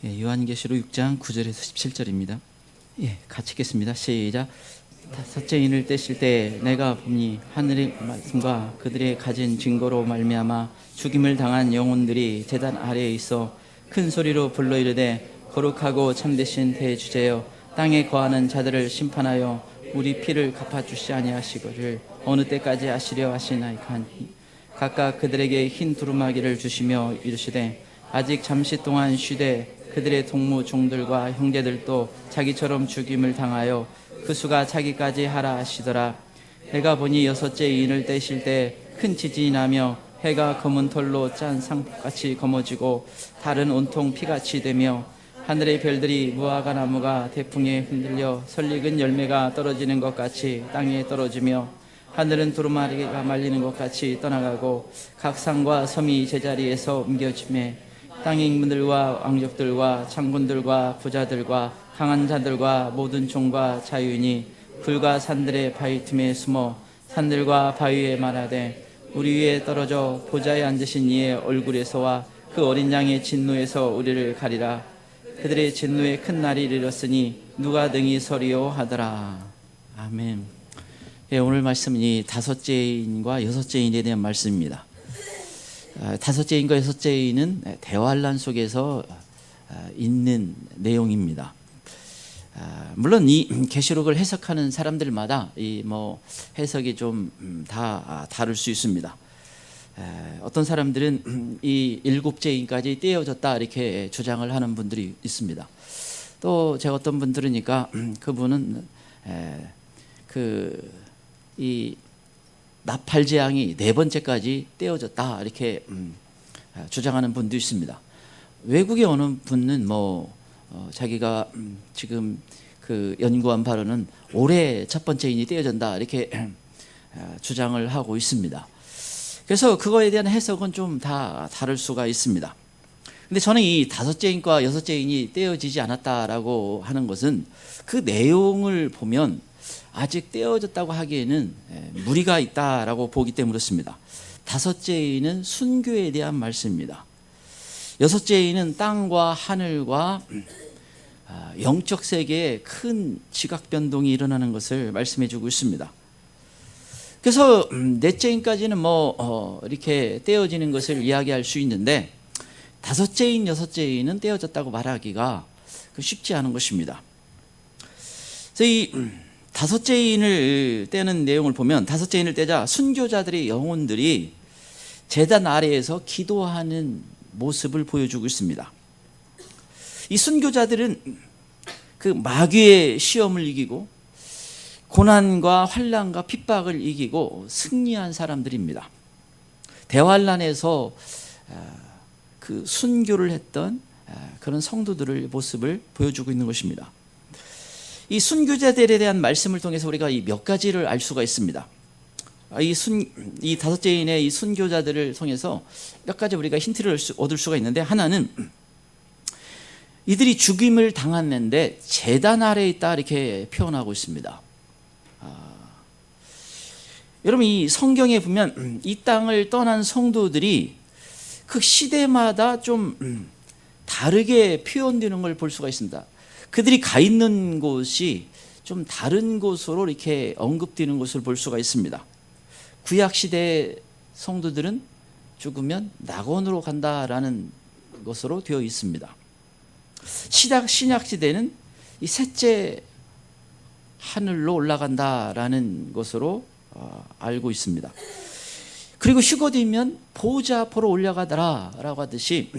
요한계시록 6장 9절에서 17절입니다. 같이 읽겠습니다. 시작. 다섯째 인을 떼실 때 내가 보니 하늘의 말씀과 그들의 가진 증거로 말미암아 죽임을 당한 영혼들이 제단 아래에 있어 큰 소리로 불러 이르되 거룩하고 참되신 대주제여 땅에 거하는 자들을 심판하여 우리 피를 갚아주시 아니하시거를 어느 때까지 하시려 하시나이까 하니 각각 그들에게 흰 두루마기를 주시며 이르시되 아직 잠시 동안 쉬되 그들의 동무 종들과 형제들도 자기처럼 죽임을 당하여 그 수가 차기까지 하라 하시더라. 내가 보니 여섯째 인을 떼실 때 큰 지진이 나며 해가 검은 털로 짠 상같이 검어지고 달은 온통 피같이 되며 하늘의 별들이 무화과 나무가 태풍에 흔들려 설익은 열매가 떨어지는 것 같이 땅에 떨어지며 하늘은 두루마리가 말리는 것 같이 떠나가고 각 산과 섬이 제자리에서 옮겨지매 땅의 인물들과 왕족들과 장군들과 부자들과 강한 자들과 모든 종과 자유인이 불과 산들의 바위 틈에 숨어 산들과 바위에 말하되 우리 위에 떨어져 보좌에 앉으신 이의 얼굴에서와 그 어린 양의 진노에서 우리를 가리라. 그들의 진노의 큰 날이 이르렀으니 누가 능히 서리요 하더라. 아멘. 오늘 말씀은 이 다섯째 인과 여섯째 인에 대한 말씀입니다. 다섯째 인과 여섯째 인은 대환란 속에서 있는 내용입니다. 물론 이 계시록을 해석하는 사람들마다 이 해석이 좀 다 다를 수 있습니다. 어떤 사람들은 이 일곱째 인까지 떼어졌다 이렇게 주장을 하는 분들이 있습니다. 또 제가 어떤 분 들으니까 그분은 이 나팔 재앙이 네 번째까지 떼어졌다 이렇게 주장하는 분도 있습니다. 외국의 어느 분은 자기가 지금 그 연구한 바로는 올해 첫 번째 인이 떼어진다 이렇게 주장을 하고 있습니다. 그래서 그거에 대한 해석은 좀 다 다를 수가 있습니다. 근데 저는 이 다섯째 인과 여섯째 인이 떼어지지 않았다라고 하는 것은 그 내용을 보면 아직 떼어졌다고 하기에는 무리가 있다라고 보기 때문에 그렇습니다. 다섯째 인은 순교에 대한 말씀입니다. 여섯째 인은 땅과 하늘과 영적 세계에 큰 지각 변동이 일어나는 것을 말씀해 주고 있습니다. 그래서 넷째 인까지는 이렇게 떼어지는 것을 이야기할 수 있는데 다섯째 인, 여섯째 인은 떼어졌다고 말하기가 쉽지 않은 것입니다. 그래서 이 다섯째 인을 떼는 내용을 보면 다섯째 인을 떼자 순교자들의 영혼들이 제단 아래에서 기도하는 모습을 보여주고 있습니다. 이 순교자들은 그 마귀의 시험을 이기고 고난과 환난과 핍박을 이기고 승리한 사람들입니다. 대환란에서 그 순교를 했던 그런 성도들의 모습을 보여주고 있는 것입니다. 이 순교자들에 대한 말씀을 통해서 우리가 이 몇 가지를 알 수가 있습니다. 이 다섯째 인의 이 순교자들을 통해서 몇 가지 우리가 힌트를 얻을 수가 있는데, 하나는 이들이 죽임을 당했는데 제단 아래에 있다 이렇게 표현하고 있습니다. 여러분, 이 성경에 보면 이 땅을 떠난 성도들이 그 시대마다 좀 다르게 표현되는 걸 볼 수가 있습니다. 그들이 가 있는 곳이 좀 다른 곳으로 이렇게 언급되는 것을 볼 수가 있습니다. 구약시대 성도들은 죽으면 낙원으로 간다라는 것으로 되어 있습니다. 신약시대는 이 셋째 하늘로 올라간다라는 것으로 알고 있습니다. 그리고 휴거되면 보좌 앞으로 올라가더라라고 하듯이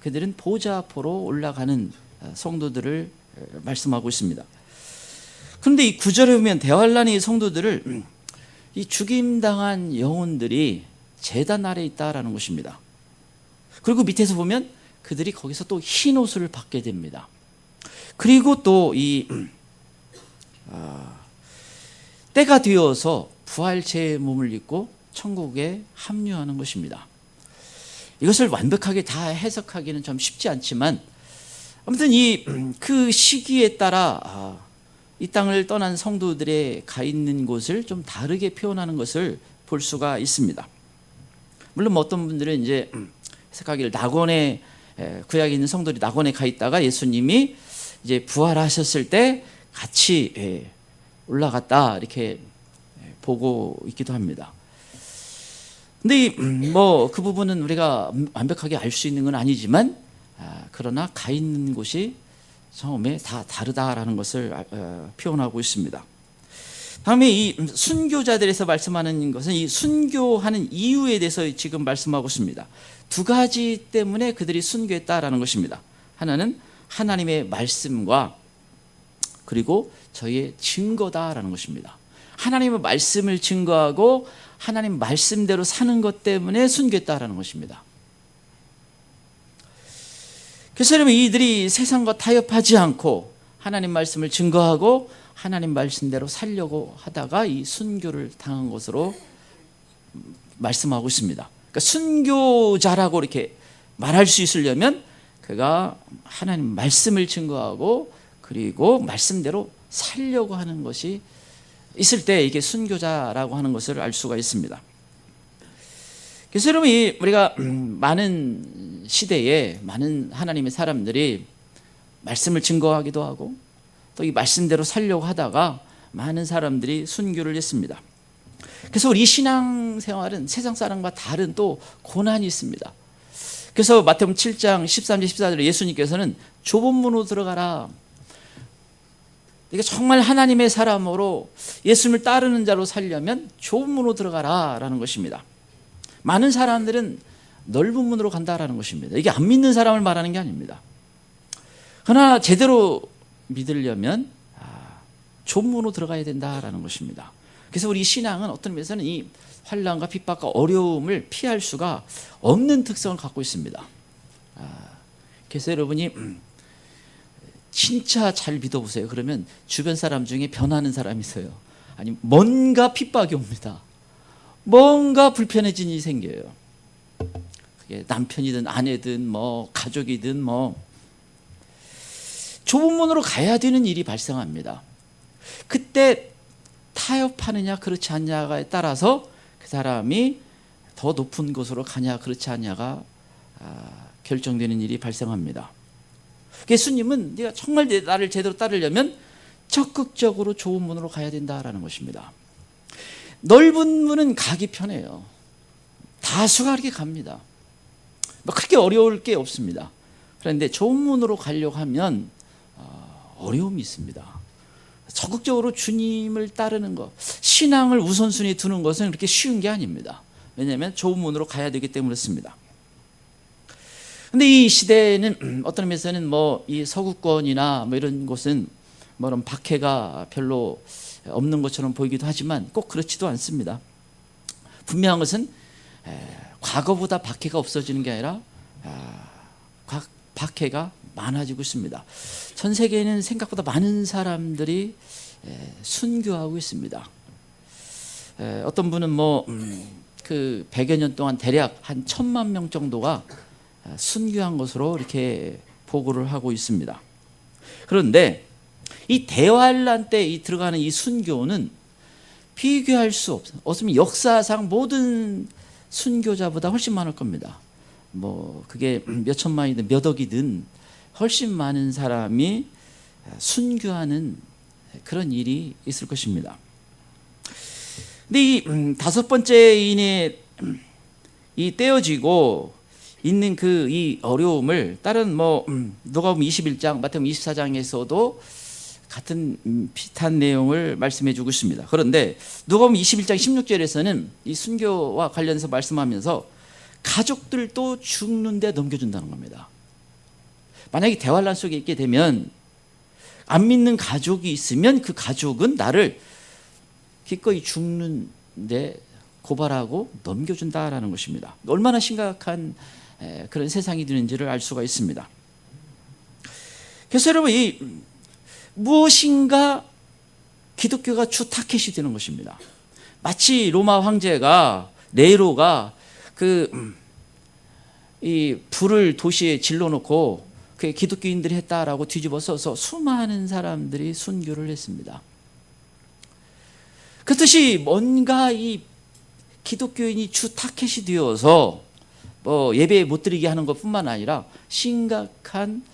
그들은 보좌 앞으로 올라가는 성도들을 말씀하고 있습니다. 그런데 이 구절에 보면 대환란의 성도들을 이 죽임당한 영혼들이 제단 아래에 있다라는 것입니다. 그리고 밑에서 보면 그들이 거기서 또 흰 옷을 받게 됩니다. 그리고 또 이 때가 되어서 부활체의 몸을 입고 천국에 합류하는 것입니다. 이것을 완벽하게 다 해석하기는 좀 쉽지 않지만, 아무튼 그 시기에 따라 이 땅을 떠난 성도들의 가 있는 곳을 좀 다르게 표현하는 것을 볼 수가 있습니다. 물론 어떤 분들은 이제 해석하기를 낙원에 구약에 있는 성도들이 낙원에 가 있다가 예수님이 이제 부활하셨을 때 같이 올라갔다 이렇게 보고 있기도 합니다. 근데 뭐 그 부분은 우리가 완벽하게 알 수 있는 건 아니지만 그러나 가 있는 곳이 처음에 다 다르다라는 것을 표현하고 있습니다. 다음에 이 순교자들에서 말씀하는 것은 이 순교하는 이유에 대해서 지금 말씀하고 있습니다. 두 가지 때문에 그들이 순교했다라는 것입니다. 하나는 하나님의 말씀과 그리고 저희의 증거다라는 것입니다. 하나님의 말씀을 증거하고 하나님 말씀대로 사는 것 때문에 순교했다라는 것입니다. 그래서 여러분 이들이 세상과 타협하지 않고 하나님 말씀을 증거하고 하나님 말씀대로 살려고 하다가 이 순교를 당한 것으로 말씀하고 있습니다. 그러니까 순교자라고 이렇게 말할 수 있으려면 그가 하나님 말씀을 증거하고 그리고 말씀대로 살려고 하는 것이 있을 때 이게 순교자라고 하는 것을 알 수가 있습니다. 그래서 여러분 우리가 많은 시대에 많은 하나님의 사람들이 말씀을 증거하기도 하고 또 이 말씀대로 살려고 하다가 많은 사람들이 순교를 했습니다. 그래서 우리 신앙생활은 세상 사람과 다른 또 고난이 있습니다. 그래서 마태복음 7장 13절 14절에 예수님께서는 좁은 문으로 들어가라. 이게 정말 하나님의 사람으로 예수님을 따르는 자로 살려면 좁은 문으로 들어가라라는 것입니다. 많은 사람들은 넓은 문으로 간다라는 것입니다. 이게 안 믿는 사람을 말하는 게 아닙니다. 그러나 제대로 믿으려면 좁은 문으로 들어가야 된다라는 것입니다. 그래서 우리 신앙은 어떤 면에서는 이 환난과 핍박과 어려움을 피할 수가 없는 특성을 갖고 있습니다. 그래서 여러분이 진짜 잘 믿어보세요. 그러면 주변 사람 중에 변하는 사람이 있어요. 아니 뭔가 핍박이 옵니다. 뭔가 불편해진 일이 생겨요. 그게 남편이든 아내든 뭐 가족이든 뭐 좁은 문으로 가야 되는 일이 발생합니다. 그때 타협하느냐 그렇지 않냐에 따라서 그 사람이 더 높은 곳으로 가냐 그렇지 않냐가 결정되는 일이 발생합니다. 예수님은 네가 정말 나를 제대로 따르려면 적극적으로 좁은 문으로 가야 된다라는 것입니다. 넓은 문은 가기 편해요. 다수가 그렇게 갑니다. 그렇게 어려울 게 없습니다. 그런데 좁은 문으로 가려고 하면 어려움이 있습니다. 적극적으로 주님을 따르는 것, 신앙을 우선순위에 두는 것은 그렇게 쉬운 게 아닙니다. 왜냐하면 좁은 문으로 가야 되기 때문에 그렇습니다. 근데 이 시대에는 어떤 면에서는 뭐 이 서구권이나 뭐 이런 곳은 뭐 이런 박해가 별로 없는 것처럼 보이기도 하지만 꼭 그렇지도 않습니다. 분명한 것은 과거보다 박해가 없어지는 게 아니라 박해가 많아지고 있습니다. 전 세계에는 생각보다 많은 사람들이 순교하고 있습니다. 어떤 분은 뭐 그 100여 년 동안 대략 한 1000만 명 정도가 순교한 것으로 이렇게 보고를 하고 있습니다. 그런데 이 대환란 때 들어가는 이 순교는 비교할 수 없어요. 어쩌면 역사상 모든 순교자보다 훨씬 많을 겁니다. 뭐 그게 몇 천만이든 몇 억이든 훨씬 많은 사람이 순교하는 그런 일이 있을 것입니다. 근데 이 다섯 번째 인의 이 떼어지고 있는 그 이 어려움을 다른 뭐 누가복음 21장, 마태복음 24장에서도 같은 비슷한 내용을 말씀해 주고 있습니다. 그런데 누가복음 21장 16절에서는 이 순교와 관련해서 말씀하면서 가족들도 죽는데 넘겨준다는 겁니다. 만약에 대환란 속에 있게 되면 안 믿는 가족이 있으면 그 가족은 나를 기꺼이 죽는데 고발하고 넘겨준다라는 것입니다. 얼마나 심각한 그런 세상이 되는지를 알 수가 있습니다. 그래서 여러분 이 무엇인가 기독교가 주 타켓이 되는 것입니다. 마치 로마 황제가 네로가 이 불을 도시에 질러놓고 그게 기독교인들이 했다라고 뒤집어 써서 수많은 사람들이 순교를 했습니다. 그렇듯이 뭔가 이 기독교인이 주 타켓이 되어서 뭐 예배 못 드리게 하는 것뿐만 아니라 심각한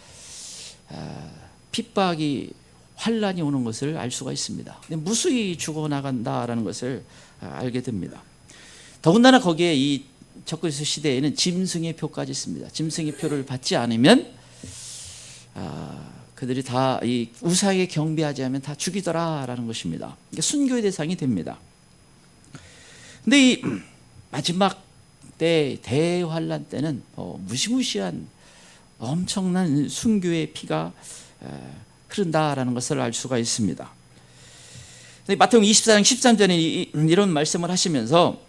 핍박이 환란이 오는 것을 알 수가 있습니다. 근데 무수히 죽어나간다라는 것을 알게 됩니다. 더군다나 거기에 이 적그리스도 시대에는 짐승의 표까지 있습니다. 짐승의 표를 받지 않으면 그들이 다 이 우상에 경배하지 않으면 다 죽이더라라는 것입니다. 이게 순교의 대상이 됩니다. 근데 이 마지막 때 대환란 때는 무시무시한 엄청난 순교의 피가 흐른다라는 것을 알 수가 있습니다. 마태복음 24장 13절에 이런 말씀을 하시면서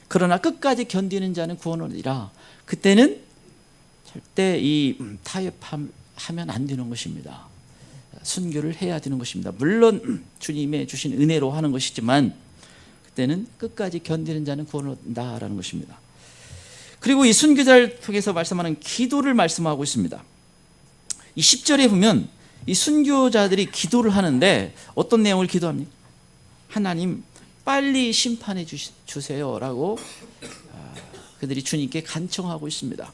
그러나 끝까지 견디는 자는 구원을 얻으리라. 그때는 절대 이 타협하면 안 되는 것입니다. 순교를 해야 되는 것입니다. 물론 주님의 주신 은혜로 하는 것이지만 그때는 끝까지 견디는 자는 구원을 얻는다라는 것입니다. 그리고 이 순교자를 통해서 말씀하는 기도를 말씀하고 있습니다. 이 10절에 보면 이 순교자들이 기도를 하는데 어떤 내용을 기도합니까? 하나님 빨리 심판해 주세요라고 그들이 주님께 간청하고 있습니다.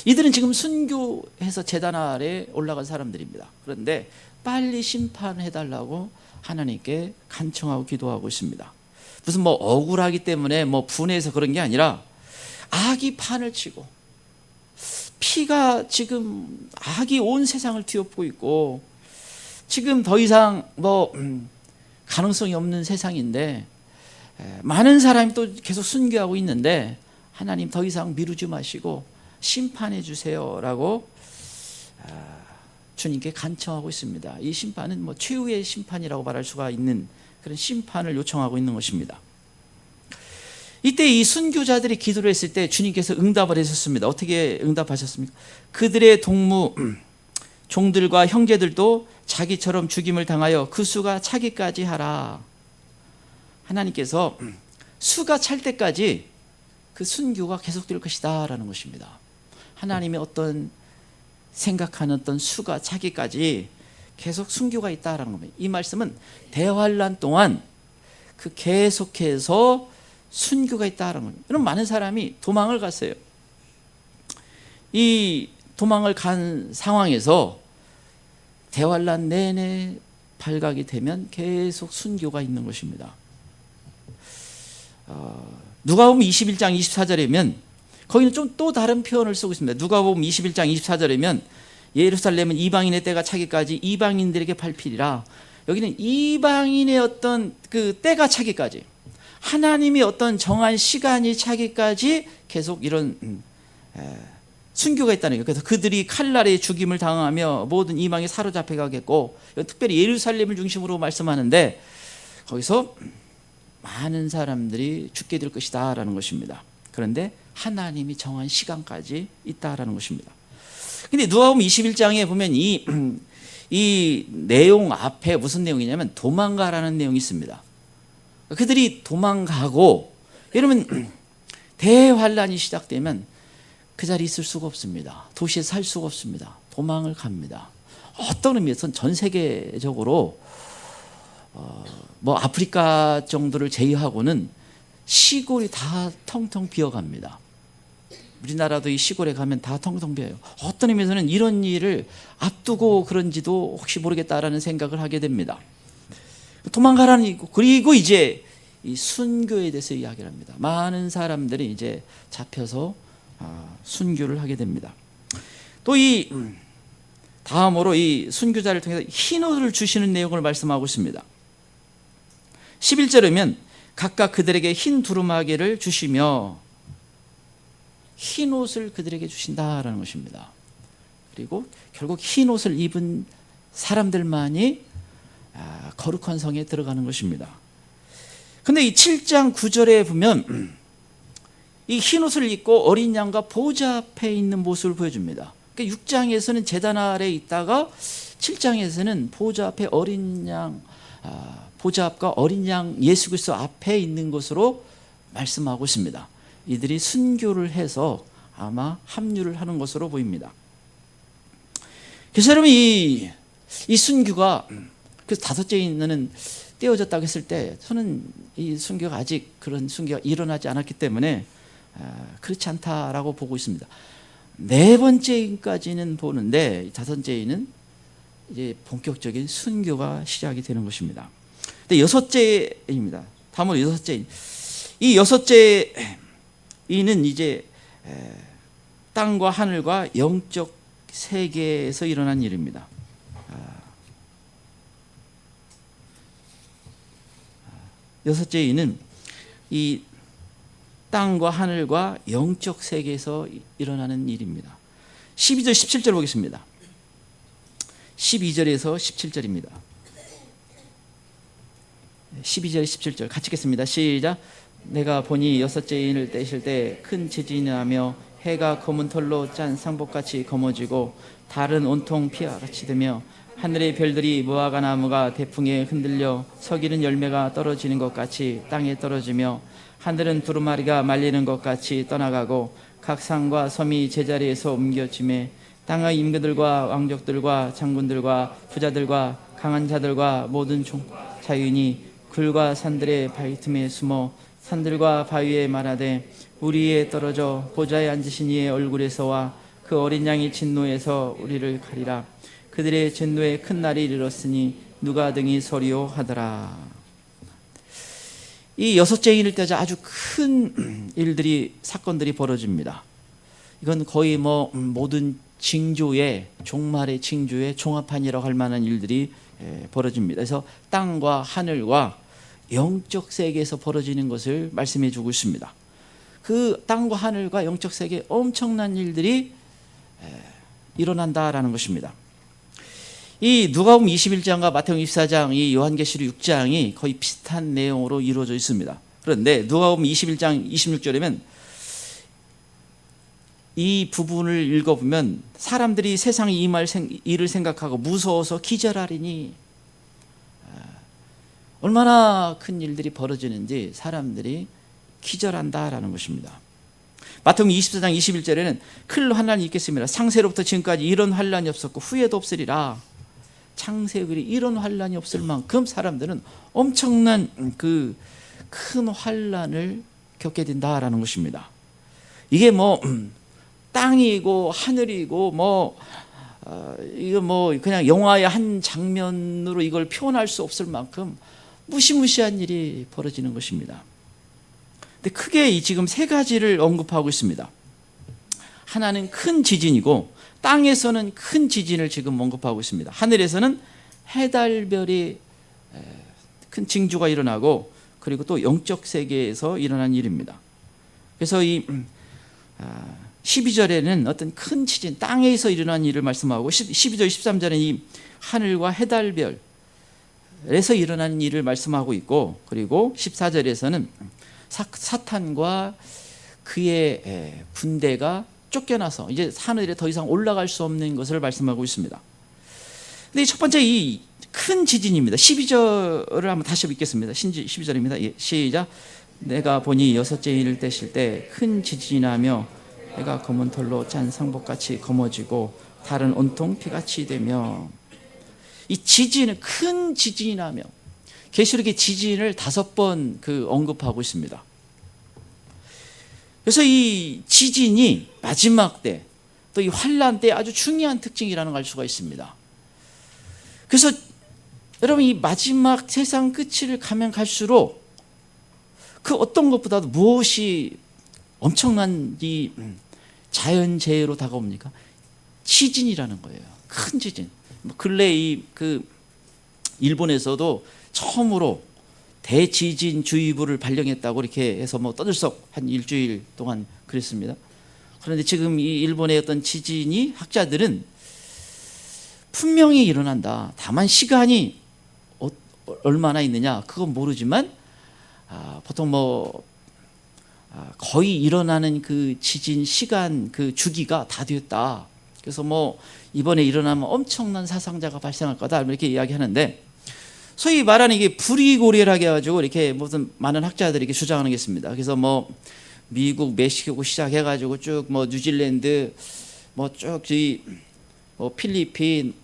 이들은 지금 순교해서 제단 아래 올라간 사람들입니다. 그런데 빨리 심판해달라고 하나님께 간청하고 기도하고 있습니다. 무슨 뭐 억울하기 때문에 뭐 분해해서 그런 게 아니라 악이 판을 치고 피가 지금 악이 온 세상을 뒤엎고 있고 지금 더 이상 뭐 가능성이 없는 세상인데 많은 사람이 또 계속 순교하고 있는데 하나님 더 이상 미루지 마시고 심판해 주세요라고 주님께 간청하고 있습니다. 이 심판은 뭐 최후의 심판이라고 말할 수가 있는 그런 심판을 요청하고 있는 것입니다. 이때 이 순교자들이 기도를 했을 때 주님께서 응답을 하셨습니다. 어떻게 응답하셨습니까? 그들의 동무 종들과 형제들도 자기처럼 죽임을 당하여 그 수가 차기까지 하라. 하나님께서 수가 찰 때까지 그 순교가 계속될 것이다 라는 것입니다. 하나님의 어떤 생각하는 어떤 수가 차기까지 계속 순교가 있다라는 겁니다. 이 말씀은 대환란 동안 그 계속해서 순교가 있다라는 겁니다. 그럼 많은 사람이 도망을 갔어요. 이 도망을 간 상황에서 대환란 내내 발각이 되면 계속 순교가 있는 것입니다. 누가복음 21장 24절이면 거기는 좀 또 다른 표현을 쓰고 있습니다. 누가복음 21장 24절이면 예루살렘은 이방인의 때가 차기까지 이방인들에게 밟히리라. 여기는 이방인의 어떤 그 때가 차기까지 하나님이 어떤 정한 시간이 차기까지 계속 이런 순교가 있다는 거예요. 그래서 그들이 칼날에 죽임을 당하며 모든 이방에 사로잡혀 가겠고, 특별히 예루살렘을 중심으로 말씀하는데 거기서 많은 사람들이 죽게 될 것이다 라는 것입니다. 그런데 하나님이 정한 시간까지 있다라는 것입니다. 근데 누가복음 21장에 보면 이 내용 앞에 무슨 내용이냐면 도망가라는 내용이 있습니다. 그들이 도망가고, 여러분 대환란이 시작되면 그 자리에 있을 수가 없습니다. 도시에 살 수가 없습니다. 도망을 갑니다. 어떤 의미에서는 전 세계적으로 뭐 아프리카 정도를 제외하고는 시골이 다 텅텅 비어갑니다. 우리나라도 이 시골에 가면 다 텅텅 비어요. 어떤 의미에서는 이런 일을 앞두고 그런지도 혹시 모르겠다라는 생각을 하게 됩니다. 도망가라는 이고, 그리고 이제 이 순교에 대해서 이야기를 합니다. 많은 사람들이 이제 잡혀서 순교를 하게 됩니다. 또 이 다음으로 이 순교자를 통해서 흰옷을 주시는 내용을 말씀하고 있습니다. 11절이면 각각 그들에게 흰 두루마기를 주시며 흰옷을 그들에게 주신다라는 것입니다. 그리고 결국 흰옷을 입은 사람들만이 거룩한 성에 들어가는 것입니다. 근데 이 7장 9절에 보면 이 흰옷을 입고 어린 양과 보좌 앞에 있는 모습을 보여줍니다. 그러니까 6장에서는 제단 아래 있다가 7장에서는 보좌 앞에 어린 양, 보좌 앞과 어린 양 예수 그리스도 앞에 있는 것으로 말씀하고 있습니다. 이들이 순교를 해서 아마 합류를 하는 것으로 보입니다. 그래서 여러분 이 순교가 그래서 다섯째 인은 떼어졌다고 했을 때 저는 이 순교가 아직 그런 순교가 일어나지 않았기 때문에 그렇지 않다라고 보고 있습니다. 네 번째 인까지는 보는데 다섯 번째 인은 이제 본격적인 순교가 시작이 되는 것입니다. 근데 여섯째 인입니다. 다음으로 여섯째 인. 이 여섯째 인은 이제 땅과 하늘과 영적 세계에서 일어난 일입니다. 여섯째 인은 이 땅과 하늘과 영적 세계에서 일어나는 일입니다. 12절 17절 보겠습니다. 12절에서 17절입니다. 12절 17절 같이 읽겠습니다. 시작. 내가 보니 여섯째 인을 떼실 때 큰 지진이 나며 해가 검은 털로 짠 상복같이 검어지고 달은 온통 피와 같이 되며 하늘의 별들이 무화과 나무가 대풍에 흔들려 서기는 열매가 떨어지는 것 같이 땅에 떨어지며 하늘은 두루마리가 말리는 것 같이 떠나가고 각 산과 섬이 제자리에서 옮겨지매 땅의 임금들과 왕족들과 장군들과 부자들과 강한 자들과 모든 자유인이 글과 산들의 바위 틈에 숨어 산들과 바위에 말하되 우리에 떨어져 보좌에 앉으신 이의 얼굴에서와 그 어린 양의 진노에서 우리를 가리라. 그들의 진노의 큰 날이 이르렀으니 누가 등이 소리요 하더라. 이 여섯째 인을 때자 아주 큰 일들이 사건들이 벌어집니다. 이건 거의 모든 징조의 종말의 징조의 종합판이라고 할 만한 일들이 벌어집니다. 그래서 땅과 하늘과 영적 세계에서 벌어지는 것을 말씀해 주고 있습니다. 그 땅과 하늘과 영적 세계에 엄청난 일들이 일어난다라는 것입니다. 이 누가복음 21장과 마태복음 24장, 이 요한계시록 6장이 거의 비슷한 내용으로 이루어져 있습니다. 그런데 누가복음 21장 26절이면 이 부분을 읽어보면 사람들이 세상에 임할 일을 생각하고 무서워서 기절하리니 얼마나 큰 일들이 벌어지는지 사람들이 기절한다라는 것입니다. 마태복음 24장 21절에는 큰 환난이 있겠습니다. 창세로부터 지금까지 이런 환난이 없었고 후에도 없으리라. 창세일이 이런 환난이 없을 만큼 사람들은 엄청난 그 큰 환난을 겪게 된다라는 것입니다. 이게 땅이고 하늘이고 이거 그냥 영화의 한 장면으로 이걸 표현할 수 없을 만큼 무시무시한 일이 벌어지는 것입니다. 근데 크게 지금 세 가지를 언급하고 있습니다. 하나는 큰 지진이고 땅에서는 큰 지진을 지금 언급하고 있습니다. 하늘에서는 해달별이 큰 징조가 일어나고 그리고 또 영적 세계에서 일어난 일입니다. 그래서 이 12절에는 어떤 큰 지진, 땅에서 일어난 일을 말씀하고 12절, 13절에는 이 하늘과 해달별에서 일어나는 일을 말씀하고 있고 그리고 14절에서는 사탄과 그의 군대가 쫓겨나서 이제 하늘에 더 이상 올라갈 수 없는 것을 말씀하고 있습니다. 근데 첫 번째 이 큰 지진입니다. 12절을 한번 다시 읽겠습니다. 12절입니다. 시작. 내가 보니 여섯째 인을 떼실 때 큰 지진이 나며 해가 검은 털로 짠 상복같이 검어지고 달은 온통 피같이 되며 이 지진은 큰 지진이 나며 계시록의 지진을 5번 언급하고 있습니다. 그래서 이 지진이 마지막 때 또 이 환란 때 아주 중요한 특징이라는 걸 알 수가 있습니다. 그래서 여러분 이 마지막 세상 끝을 가면 갈수록 그 어떤 것보다도 무엇이 엄청난 이 자연재해로 다가옵니까? 지진이라는 거예요. 큰 지진. 근래 일본에서도 처음으로 대지진주의보를 발령했다고 이렇게 해서 떠들썩 한 일주일 동안 그랬습니다. 그런데 지금 이 일본의 어떤 지진이 학자들은 분명히 일어난다. 다만 시간이 얼마나 있느냐 그건 모르지만 보통 거의 일어나는 그 지진 시간 그 주기가 다 됐다. 그래서 이번에 일어나면 엄청난 사상자가 발생할 거다 이렇게 이야기하는데 소위 말하는 이게 불이고리라게 해가지고 이렇게 무슨 많은 학자들이 이렇게 주장하는 게 있습니다. 그래서 미국, 멕시코 시작해가지고 쭉 뉴질랜드, 쭉 필리핀,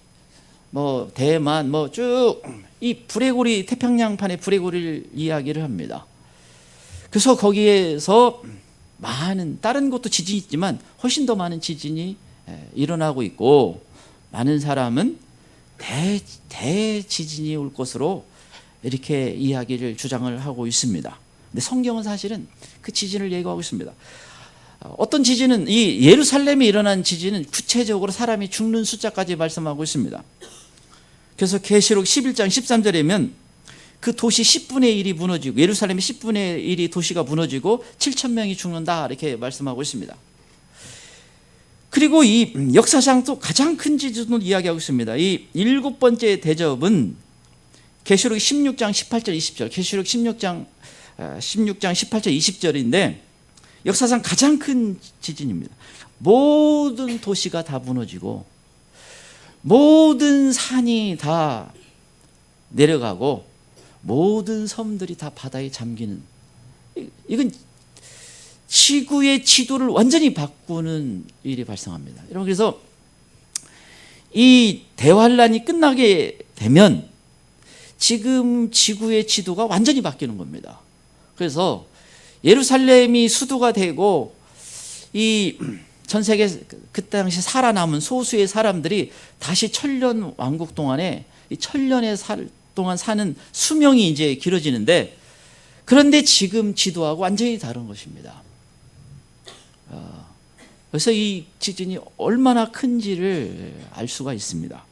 대만, 쭉 이 불의고리 태평양판의 불의고리를 이야기를 합니다. 그래서 거기에서 많은 다른 곳도 지진이 있지만 훨씬 더 많은 지진이 일어나고 있고 많은 사람은 대지진이 올 것으로 이렇게 이야기를 주장을 하고 있습니다. 근데 성경은 사실은 그 지진을 예고하고 있습니다. 어떤 지진은 이 예루살렘에 일어난 지진은 구체적으로 사람이 죽는 숫자까지 말씀하고 있습니다. 그래서 계시록 11장 13절에면 그 도시 10분의 1이 무너지고 예루살렘의 10분의 1이 도시가 무너지고 7천 명이 죽는다 이렇게 말씀하고 있습니다. 그리고 이 역사상 또 가장 큰 지진을 이야기하고 있습니다. 이 일곱 번째 대접은 계시록 16장 18절 20절 계시록 16장 18절 20절인데 역사상 가장 큰 지진입니다. 모든 도시가 다 무너지고 모든 산이 다 내려가고 모든 섬들이 다 바다에 잠기는, 이건 지구의 지도를 완전히 바꾸는 일이 발생합니다. 여러분, 그래서 이 대환란이 끝나게 되면 지금 지구의 지도가 완전히 바뀌는 겁니다. 그래서 예루살렘이 수도가 되고 이 전 세계 그 당시 살아남은 소수의 사람들이 다시 천년 왕국 동안에 이 천년의 동안 사는 수명이 이제 길어지는데, 그런데 지금 지도하고 완전히 다른 것입니다. 그래서 이 지진이 얼마나 큰지를 알 수가 있습니다.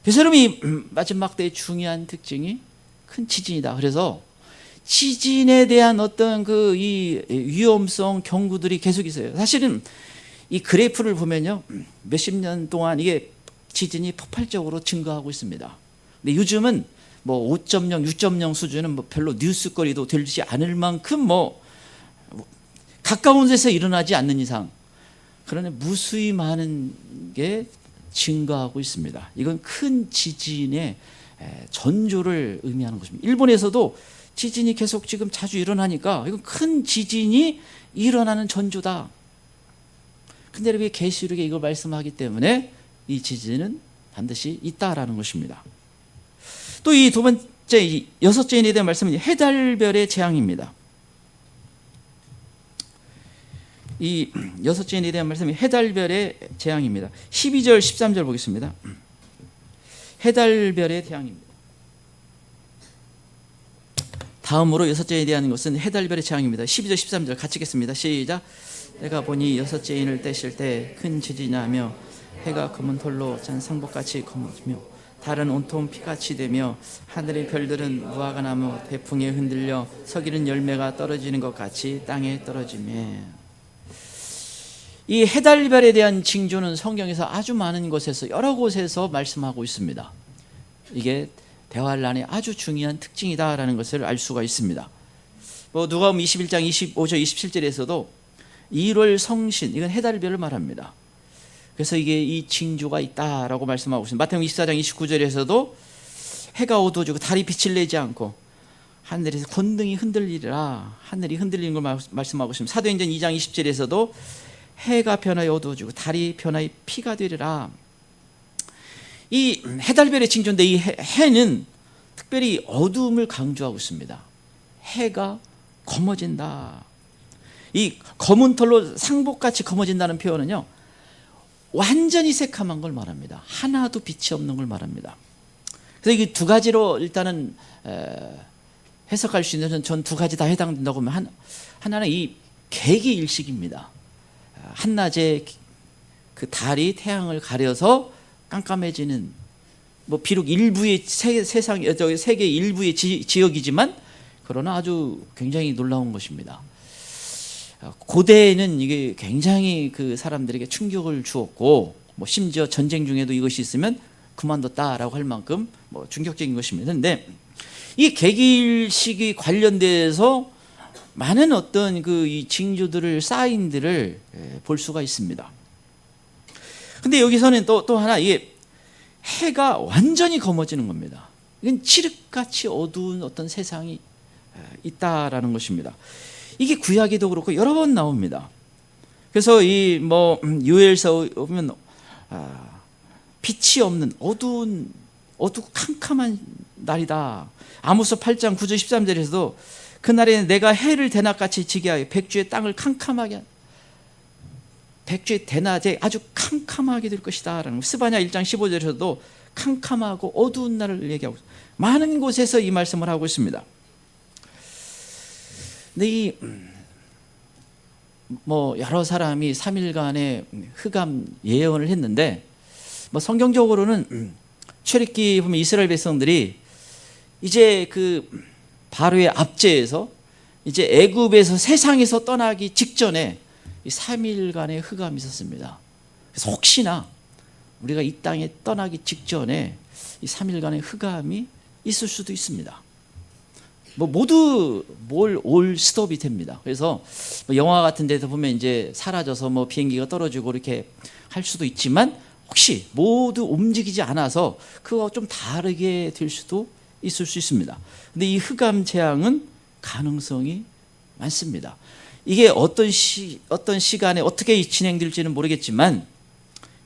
그래서 여러분, 이 마지막 때의 중요한 특징이 큰 지진이다. 그래서 지진에 대한 어떤 그 이 위험성 경고들이 계속 있어요. 사실은 이 그래프를 보면요, 몇십 년 동안 이게 지진이 폭발적으로 증가하고 있습니다. 근데 요즘은 뭐 5.0, 6.0 수준은 뭐 별로 뉴스거리도 되지 않을 만큼 뭐 가까운 데서 일어나지 않는 이상, 그러나 무수히 많은 게 증가하고 있습니다. 이건 큰 지진의 전조를 의미하는 것입니다. 일본에서도 지진이 계속 지금 자주 일어나니까 이건 큰 지진이 일어나는 전조다. 근데 이렇게 계시록에 이걸 말씀하기 때문에 이 지진은 반드시 있다라는 것입니다. 또 이 두 번째, 여섯째 인에 대한 말씀은 해달별의 재앙입니다. 이 여섯째 인에 대한 말씀이 해달별의 재앙입니다. 12절 13절 보겠습니다. 해달별의 재앙입니다. 다음으로 여섯째 인에 대한 것은 해달별의 재앙입니다. 12절 13절 같이 읽겠습니다. 시작. 내가 보니 여섯째 인을 떼실 때 큰 지진이 나며 해가 검은 털로 잔 상복같이 검어지며 달은 온통 피같이 되며 하늘의 별들은 무화과 나무 대풍에 흔들려 서기는 열매가 떨어지는 것 같이 땅에 떨어지며. 이 해달별에 대한 징조는 성경에서 아주 많은 곳에서, 여러 곳에서 말씀하고 있습니다. 이게 대환란의 아주 중요한 특징이다라는 것을 알 수가 있습니다. 뭐 누가복음 21장 25절 27절에서도 1월 성신, 이건 해달별을 말합니다. 그래서 이게 이 징조가 있다라고 말씀하고 있습니다. 마태복음 24장 29절에서도 해가 어두워지고 달이 빛을 내지 않고 하늘에서 권등이 흔들리리라, 하늘이 흔들리는 걸 말씀하고 있습니다. 사도행전 2장 20절에서도 해가 변하여 어두워지고 달이 변하여 피가 되리라. 이 해달별의 징조인데 이 해는 특별히 어두움을 강조하고 있습니다. 해가 검어진다. 이 검은 털로 상복같이 검어진다는 표현은요, 완전히 새카만 걸 말합니다. 하나도 빛이 없는 걸 말합니다. 그래서 이게 두 가지로 일단은 해석할 수 있는, 전 두 가지 다 해당된다고 하면, 하나는 이 개기일식입니다. 한낮에 그 달이 태양을 가려서 깜깜해지는, 뭐 비록 일부의 세계 일부의 지역이지만 그러나 아주 굉장히 놀라운 것입니다. 고대에는 이게 굉장히 그 사람들에게 충격을 주었고, 뭐 심지어 전쟁 중에도 이것이 있으면 그만뒀다라고 할 만큼 뭐 충격적인 것입니다. 그런데 이 개기일식이 관련돼서 많은 어떤 그 이 징조들을, 사인들을 볼 수가 있습니다. 근데 여기서는 또 하나, 이게 해가 완전히 검어지는 겁니다. 이건 칠흑같이 어두운 어떤 세상이 있다라는 것입니다. 이게 구약에도 그렇고 여러 번 나옵니다. 그래서 이 뭐 요엘서 보면 빛이 없는 어두운 캄캄한 날이다. 아모스 8장 9절 13절에서도 그날에 내가 해를 대낮같이 지게 하여 백주의 땅을 캄캄하게, 백주의 대낮에 아주 캄캄하게 될 것이다 라는, 스바냐 1장 15절에서도 캄캄하고 어두운 날을 얘기하고 많은 곳에서 이 말씀을 하고 있습니다. 근데 이 여러 사람이 3일간의 흑암 예언을 했는데, 성경적으로는 출애굽기 보면 이스라엘 백성들이 이제 그 바로의 압제에서 이제 애굽에서 세상에서 떠나기 직전에 이 3일간의 흑암이 있었습니다. 그래서 혹시나 우리가 이 땅에 떠나기 직전에 이 3일간의 흑암이 있을 수도 있습니다. 모두 올 스톱이 됩니다. 그래서 영화 같은 데서 보면 이제 사라져서 비행기가 떨어지고 이렇게 할 수도 있지만, 혹시 모두 움직이지 않아서 그거와 좀 다르게 될 수도 있을 수 있습니다. 근데 이 흑암 재앙은 가능성이 많습니다. 이게 어떤 시간에 어떻게 진행될지는 모르겠지만,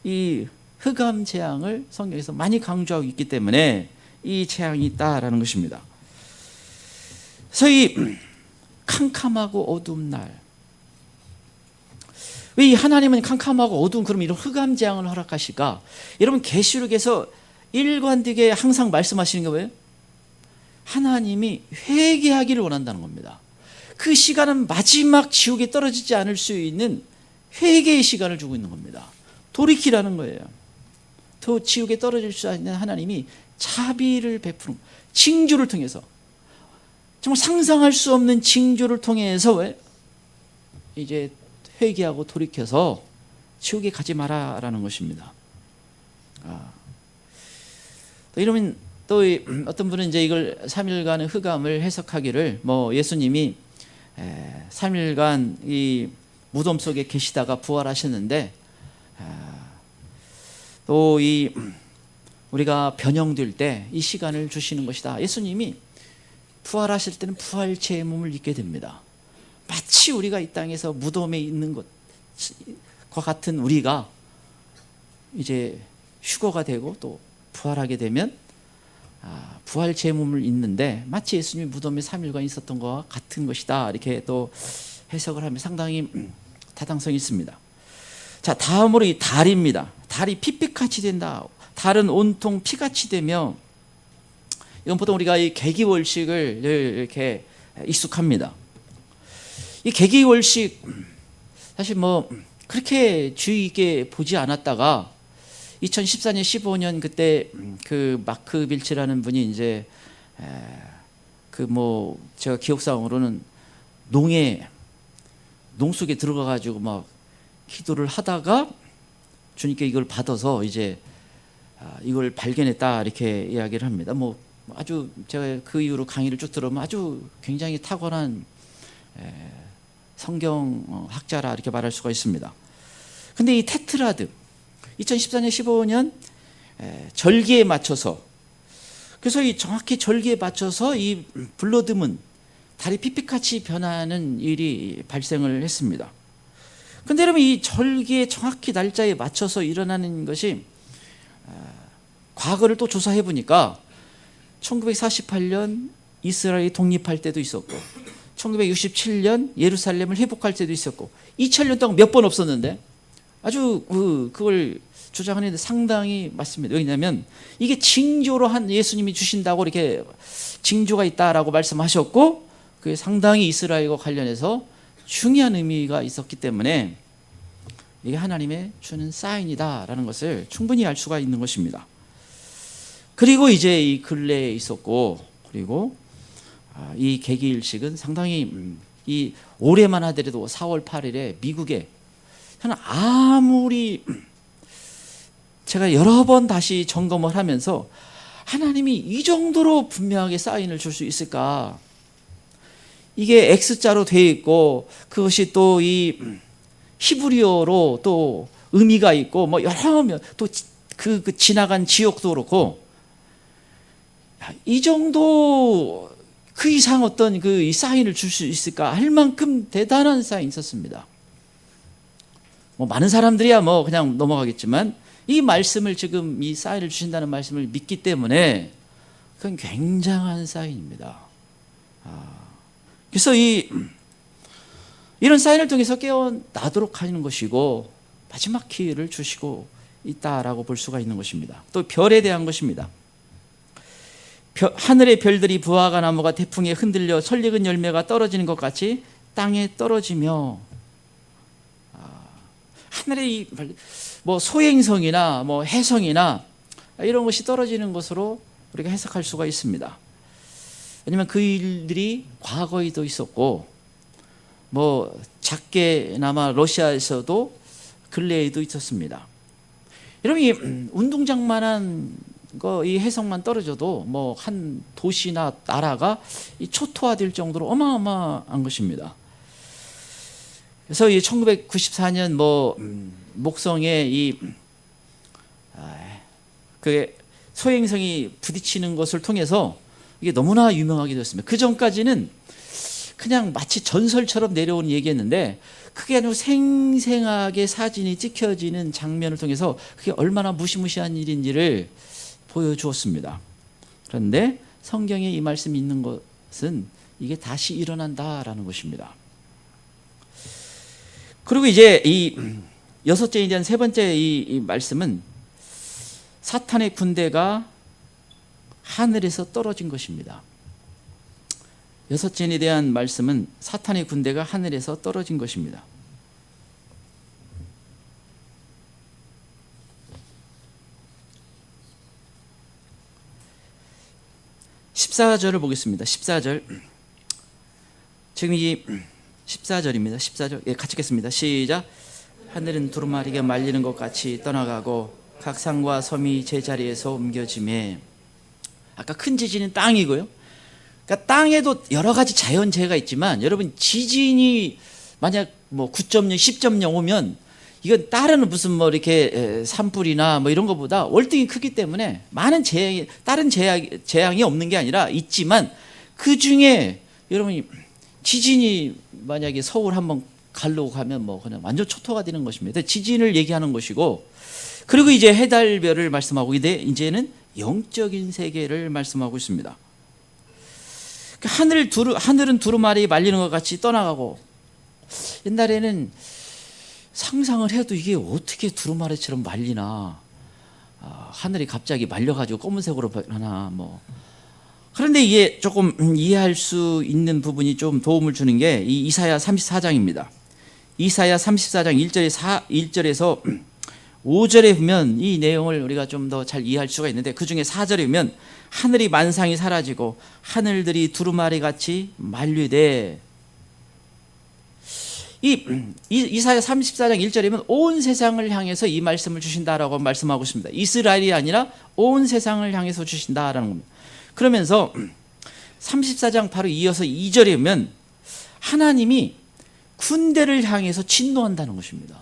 이 흑암 재앙을 성경에서 많이 강조하고 있기 때문에 이 재앙이 있다라는 것입니다. 그래서 이 캄캄하고 어두운 날, 왜 이 하나님은 캄캄하고 어두운 그럼 이런 흑암 재앙을 허락하실까? 여러분, 계시록에서 일관되게 항상 말씀하시는 게 뭐예요? 하나님이 회개하기를 원한다는 겁니다. 그 시간은 마지막 지옥에 떨어지지 않을 수 있는 회개의 시간을 주고 있는 겁니다. 돌이키라는 거예요. 더 지옥에 떨어질 수 있는 하나님이 자비를 베푸는, 징조를 통해서, 정말 상상할 수 없는 징조를 통해서 왜 이제 회개하고 돌이켜서 지옥에 가지 마라라는 것입니다. 또 이러면 또 어떤 분은 이제 이걸 3일간의 흑암을 해석하기를 예수님이 3일간 이 무덤 속에 계시다가 부활하셨는데, 또 이 우리가 변형될 때 이 시간을 주시는 것이다. 예수님이 부활하실 때는 부활체의 몸을 입게 됩니다. 마치 우리가 이 땅에서 무덤에 있는 것과 같은 우리가 이제 휴거가 되고 또 부활하게 되면 부활체의 몸을 입는데, 마치 예수님이 무덤에 3일간 있었던 것과 같은 것이다, 이렇게 또 해석을 하면 상당히 타당성이 있습니다. 자, 다음으로 이 달입니다. 달이 핏빛같이 된다. 달은 온통 피같이 되며, 이건 보통 우리가 이 계기월식을 이렇게 익숙합니다. 이 계기월식 사실 그렇게 주의 있게 보지 않았다가 2014년 15년 그때 그 마크 빌치라는 분이 이제 제가 기억상으로는 농 속에 들어가 가지고 막 기도를 하다가 주님께 이걸 받아서 이제 이걸 발견했다, 이렇게 이야기를 합니다. 아주 제가 그 이후로 강의를 쭉 들으면 아주 굉장히 탁월한 성경 학자라 이렇게 말할 수가 있습니다. 근데 이 테트라드 2014년 15년 절기에 맞춰서, 그래서 이 정확히 절기에 맞춰서 이 블러드문, 달이 핏빛같이 변하는 일이 발생을 했습니다. 근데 여러분, 이 절기에 정확히 날짜에 맞춰서 일어나는 것이 과거를 또 조사해 보니까 1948년 이스라엘이 독립할 때도 있었고, 1967년 예루살렘을 회복할 때도 있었고, 2000년 동안 몇 번 없었는데, 아주 그걸 주장하는데 상당히 맞습니다. 왜냐하면 이게 징조로 예수님이 주신다고 이렇게 징조가 있다라고 말씀하셨고, 그게 상당히 이스라엘과 관련해서 중요한 의미가 있었기 때문에 이게 하나님의 주는 사인이다라는 것을 충분히 알 수가 있는 것입니다. 그리고 이제 이 근래에 있었고, 그리고 이 계기일식은 상당히 이 올해만 하더라도 4월 8일에 미국에, 저는 아무리 제가 여러 번 다시 점검을 하면서 하나님이 이 정도로 분명하게 사인을 줄 수 있을까? 이게 X자로 되어 있고, 그것이 또 이 히브리어로 또 의미가 있고, 여러 면 또 그 지나간 지역도 그렇고, 이 정도 그 이상 어떤 이 사인을 줄 수 있을까 할 만큼 대단한 사인이 있었습니다. 많은 사람들이야 그냥 넘어가겠지만, 이 말씀을 지금 이 사인을 주신다는 말씀을 믿기 때문에 그건 굉장한 사인입니다. 그래서 이런 사인을 통해서 깨어나도록 하는 것이고 마지막 기회를 주시고 있다라고 볼 수가 있는 것입니다. 또 별에 대한 것입니다. 하늘의 별들이 부화가 나무가 태풍에 흔들려 설익은 열매가 떨어지는 것 같이 땅에 떨어지며, 하늘의 뭐 소행성이나 뭐 해성이나 이런 것이 떨어지는 것으로 우리가 해석할 수가 있습니다. 왜냐하면 그 일들이 과거에도 있었고, 뭐 작게나마 러시아에서도 근래에도 있었습니다. 여러분, 이 운동장만한 이 해성만 떨어져도 뭐 한 도시나 나라가 초토화될 정도로 어마어마한 것입니다. 그래서 이 1994년 목성에 그 소행성이 부딪히는 것을 통해서 이게 너무나 유명하게 되었습니다. 그 전까지는 그냥 마치 전설처럼 내려온 얘기였는데, 그게 아니고 생생하게 사진이 찍혀지는 장면을 통해서 그게 얼마나 무시무시한 일인지를 보여주었습니다. 그런데 성경에 이 말씀이 있는 것은 이게 다시 일어난다라는 것입니다. 그리고 이제 이 여섯째에 대한 세 번째 이 말씀은 사탄의 군대가 하늘에서 떨어진 것입니다. 여섯째에 대한 말씀은 사탄의 군대가 하늘에서 떨어진 것입니다. 14절을 보겠습니다. 14절. 지금 이 14절입니다. 14절. 예, 같이 읽겠습니다. 시작. 하늘은 두루마리가 말리는 것 같이 떠나가고 각 산과 섬이 제자리에서 옮겨지매. 아까 큰 지진은 땅이고요. 그러니까 땅에도 여러 가지 자연재해가 있지만, 여러분, 지진이 만약 뭐 9.0, 10.0 오면 이건 다른 무슨 이렇게 산불이나 이런 것보다 월등히 크기 때문에 많은 재앙이, 다른 재앙이 없는 게 아니라 있지만, 그 중에 여러분이 지진이 만약에 서울 한번 가려고 가면 그냥 완전 초토가 되는 것입니다. 지진을 얘기하는 것이고, 그리고 이제 해달별을 말씀하고 이제는 영적인 세계를 말씀하고 있습니다. 하늘은 두루마리 말리는 것 같이 떠나가고, 옛날에는 상상을 해도 이게 어떻게 두루마리처럼 말리나, 하늘이 갑자기 말려가지고 검은색으로 변하나 그런데 이게 조금 이해할 수 있는 부분이 좀 도움을 주는 게 이 이사야 34장입니다. 이사야 34장 1절에서 5절에 보면 이 내용을 우리가 좀 더 잘 이해할 수가 있는데, 그 중에 4절에 보면 하늘이 만상이 사라지고 하늘들이 두루마리 같이 만류되, 이사야 34장 1절이면 온 세상을 향해서 이 말씀을 주신다라고 말씀하고 있습니다. 이스라엘이 아니라 온 세상을 향해서 주신다라는 겁니다. 그러면서 34장 바로 이어서 2절에 보면 하나님이 군대를 향해서 진노한다는 것입니다.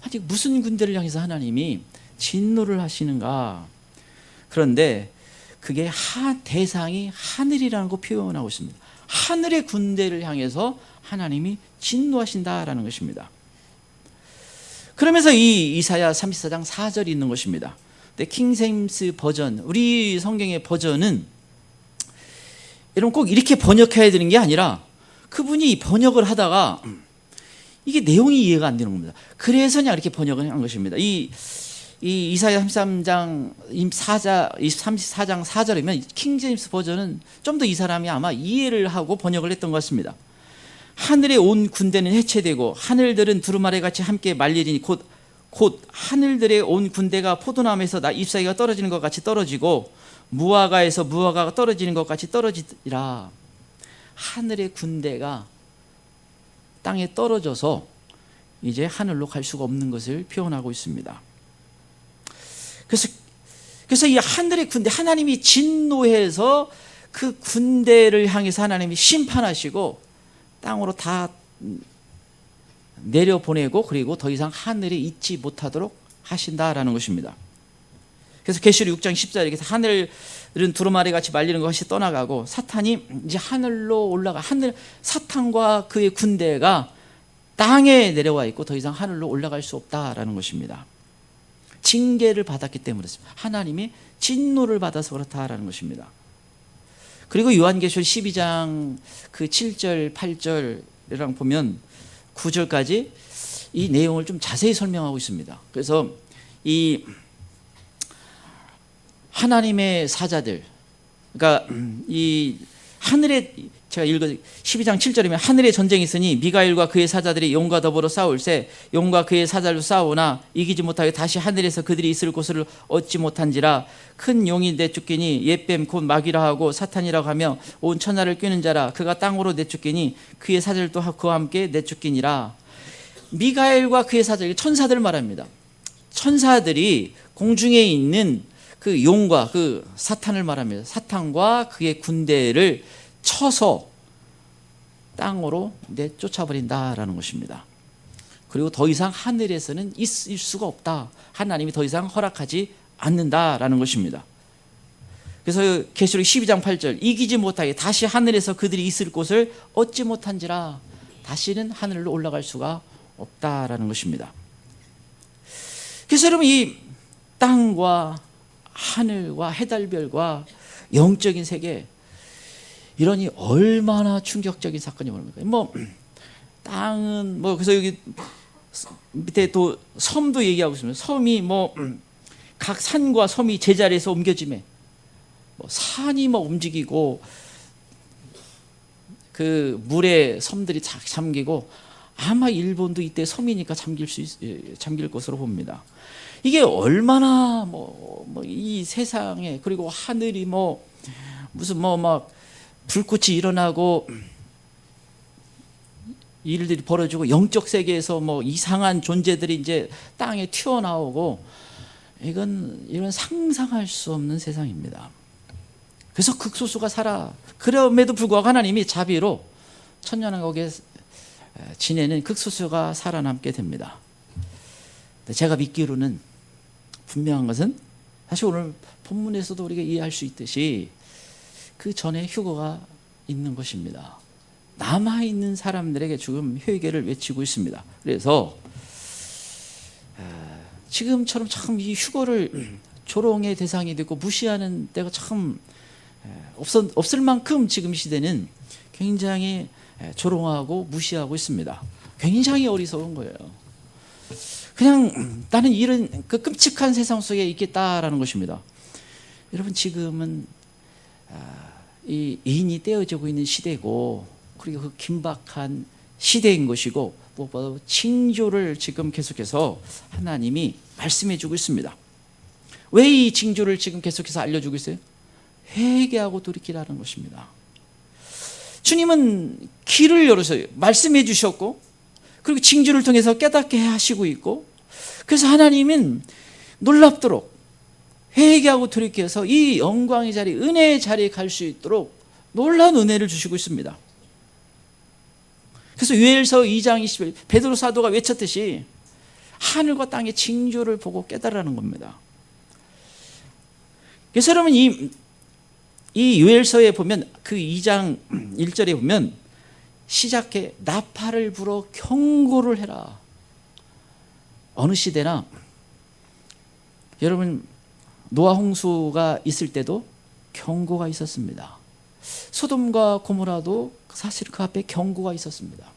아니, 무슨 군대를 향해서 하나님이 진노를 하시는가? 그런데 그게 대상이 하늘이라는 거 표현하고 있습니다. 하늘의 군대를 향해서 하나님이 진노하신다라는 것입니다. 그러면서 이 이사야 34장 4절이 있는 것입니다. 근데 킹제임스 버전, 우리 성경의 버전은 여러분 꼭 이렇게 번역해야 되는 게 아니라, 그분이 번역을 하다가 이게 내용이 이해가 안 되는 겁니다. 그래서 그냥 이렇게 번역을 한 것입니다. 이 이사야 33장 34장 4절이면 킹제임스 버전은 좀 더 이 사람이 아마 이해를 하고 번역을 했던 것 같습니다. 하늘의 온 군대는 해체되고 하늘들은 두루마리같이 함께 말리리니 곧 하늘들의 온 군대가 포도나무에서 잎사귀가 떨어지는 것 같이 떨어지고 무화과에서 무화과가 떨어지는 것 같이 떨어지리라. 하늘의 군대가 땅에 떨어져서 이제 하늘로 갈 수가 없는 것을 표현하고 있습니다. 그래서 이 하늘의 군대, 하나님이 진노해서 그 군대를 향해서 하나님이 심판하시고 땅으로 다 내려보내고, 그리고 더 이상 하늘에 있지 못하도록 하신다라는 것입니다. 그래서 계시록 6장 14절에 하늘은 두루마리 같이 말리는 것이 떠나가고 사탄이 이제 하늘로 올라가, 사탄과 그의 군대가 땅에 내려와 있고 더 이상 하늘로 올라갈 수 없다라는 것입니다. 징계를 받았기 때문에, 하나님이 진노를 받아서 그렇다라는 것입니다. 그리고 요한계시록 12장 그 7절 8절이랑 보면 9절까지 이 내용을 좀 자세히 설명하고 있습니다. 그래서 이 하나님의 사자들, 그러니까 이 하늘에, 제가 읽어 12장 7절이면 하늘에 전쟁이 있으니 미가엘과 그의 사자들이 용과 더불어 싸울새 용과 그의 사자로 싸우나 이기지 못하게 다시 하늘에서 그들이 있을 곳을 얻지 못한지라. 큰 용이 내쫓기니 옛뱀 곧 마귀라 하고 사탄이라고 하며 온 천하를 꿰는 자라. 그가 땅으로 내쫓기니 그의 사자들도 그와 함께 내쫓기니라. 미가엘과 그의 사자, 천사들 말합니다. 천사들이 공중에 있는 그 용과 그 사탄을 말합니다. 사탄과 그의 군대를 쳐서 땅으로 내쫓아버린다라는 것입니다. 그리고 더 이상 하늘에서는 있을 수가 없다. 하나님이 더 이상 허락하지 않는다라는 것입니다. 그래서 계시록 12장 8절 이기지 못하게 다시 하늘에서 그들이 있을 곳을 얻지 못한지라. 다시는 하늘로 올라갈 수가 없다라는 것입니다. 그래서 여러분, 이 땅과 하늘과 해달별과 영적인 세계, 이러니 얼마나 충격적인 사건이 뭡니까? 뭐 땅은 뭐, 그래서 여기 밑에 또 섬도 얘기하고 있습니다. 섬이 뭐 각 산과 섬이 제자리에서 옮겨짐에 뭐 산이 뭐 움직이고 그 물에 섬들이 잠기고, 아마 일본도 이때 섬이니까 잠길 것으로 봅니다. 이게 얼마나 이 세상에, 그리고 하늘이 무슨 막 불꽃이 일어나고 일들이 벌어지고, 영적 세계에서 이상한 존재들이 이제 땅에 튀어나오고, 이런 상상할 수 없는 세상입니다. 그래서 극소수가 살아. 그럼에도 불구하고 하나님이 자비로 천년왕국에 지내는 극소수가 살아남게 됩니다. 제가 믿기로는 분명한 것은, 사실 오늘 본문에서도 우리가 이해할 수 있듯이 그 전에 휴거가 있는 것입니다. 남아있는 사람들에게 지금 회개를 외치고 있습니다. 그래서 지금처럼 참 이 휴거를 조롱의 대상이 되고 무시하는 때가 참 없을 만큼 지금 시대는 굉장히 조롱하고 무시하고 있습니다. 굉장히 어리석은 거예요. 그냥 나는 이런 그 끔찍한 세상 속에 있겠다라는 것입니다. 여러분, 지금은 이 인이 떼어지고 있는 시대고, 그리고 그 긴박한 시대인 것이고, 무엇보다 징조를 지금 계속해서 하나님이 말씀해 주고 있습니다. 왜 이 징조를 지금 계속해서 알려주고 있어요? 회개하고 돌이키라는 것입니다. 주님은 길을 열어서 말씀해 주셨고, 그리고 징조를 통해서 깨닫게 하시고 있고, 그래서 하나님은 놀랍도록 회개하고 돌이켜서 이 영광의 자리, 은혜의 자리에 갈 수 있도록 놀라운 은혜를 주시고 있습니다. 그래서 요엘서 2장 20절 베드로 사도가 외쳤듯이 하늘과 땅의 징조를 보고 깨달으라는 겁니다. 그래서 여러분, 이 요엘서에 보면 그 2장 1절에 보면 시작해 나팔을 불어 경고를 해라. 어느 시대나 여러분, 노아 홍수가 있을 때도 경고가 있었습니다. 소돔과 고모라도 사실 그 앞에 경고가 있었습니다.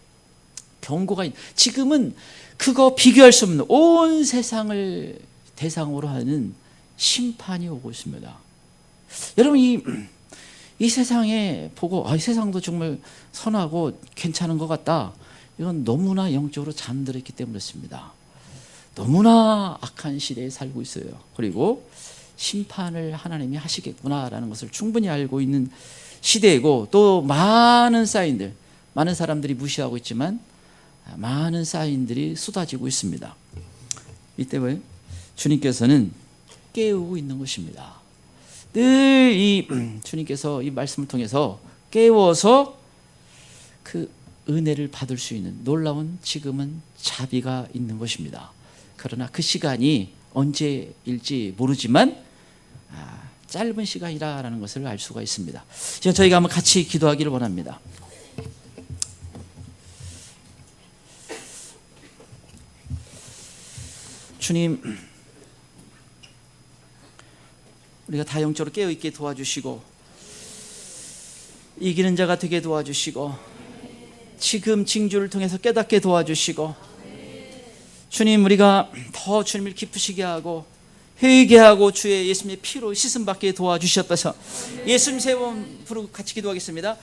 지금은 그거 비교할 수 없는 온 세상을 대상으로 하는 심판이 오고 있습니다. 여러분, 이 세상에 보고 이 세상도 정말 선하고 괜찮은 것 같다. 이건 너무나 영적으로 잠들었기 때문이었습니다. 너무나 악한 시대에 살고 있어요. 그리고 심판을 하나님이 하시겠구나라는 것을 충분히 알고 있는 시대이고, 또 많은 사인들, 많은 사람들이 무시하고 있지만 많은 사인들이 쏟아지고 있습니다. 이때 왜 주님께서는 깨우고 있는 것입니다. 늘 이 주님께서 이 말씀을 통해서 깨워서 그 은혜를 받을 수 있는 놀라운 지금은 자비가 있는 것입니다. 그러나 그 시간이 언제일지 모르지만 짧은 시간이라는 것을 알 수가 있습니다. 저희가 한번 같이 기도하기를 원합니다. 주님, 우리가 다 영적으로 깨어있게 도와주시고, 이기는 자가 되게 도와주시고 지금 징조를 통해서 깨닫게 도와주시고 주님 우리가 더 주님을 기쁘시게 하고 회개게 하고 주의 예수님의 피로 씻음받게 도와주셨다서 예수님 세 번 부르고 같이 기도하겠습니다.